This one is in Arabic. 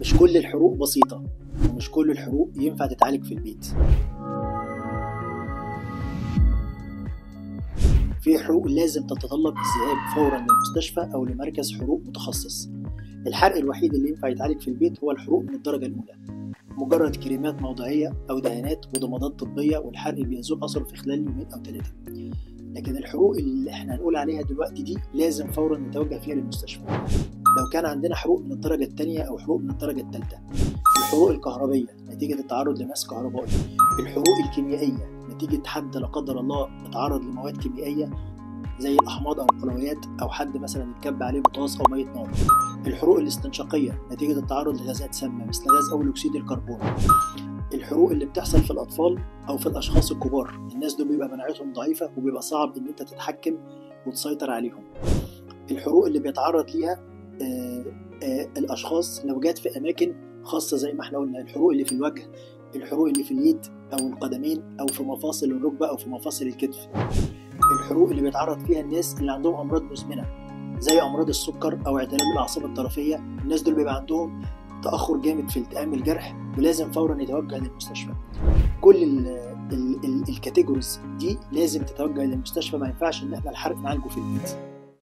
مش كل الحروق بسيطة، ومش كل الحروق ينفع تتعالج في البيت. في حروق لازم تتطلب الذهاب فورا للمستشفى أو لمركز حروق متخصص. الحرق الوحيد اللي ينفع يتعالج في البيت هو الحروق من الدرجة الأولى، مجرد كريمات موضعية أو دهانات وضمادات طبية، والحرق بيزول أثره في خلال يومين أو 3. لكن الحروق اللي احنا هنقول عليها دلوقتي دي لازم فورا نتوجه فيها للمستشفى. لو كان عندنا حروق من الدرجة الثانية أو حروق من الدرجة الثالثة، الحروق الكهربية نتيجة التعرض لماس كهربائي، الحروق الكيميائية نتيجة حد لا قدر الله اتعرض لمواد كيميائية زي الأحماض أو القلويات، أو حد مثلا اتكب عليه بطاس أو مية نار، الحروق الاستنشاقية نتيجة التعرض لغازات سامة مثل غاز أول أكسيد الكربون، الحروق اللي بتحصل في الأطفال أو في الأشخاص الكبار. الناس دول بيبقى مناعتهم ضعيفة وبيبقى صعب إن أنت تتحكم وتسيطر عليهم. الحروق اللي بيتعرض ليها الأشخاص لو جات في أماكن خاصة زي ما احنا قلنا، الحروق اللي في الوجه، الحروق اللي في اليد أو القدمين أو في مفاصل الركبة أو في مفاصل الكتف، الحروق اللي بيتعرض فيها الناس اللي عندهم أمراض مزمنة زي أمراض السكر أو اعتلال الأعصاب الطرفية. الناس دول بيبقى عندهم تأخر جامد في التئام الجرح ولازم فورا يتوجه للمستشفى. كل الكاتيجوريز دي لازم تتوجه للمستشفى، ما ينفعش إن احنا الحرق نعالجه في البيت.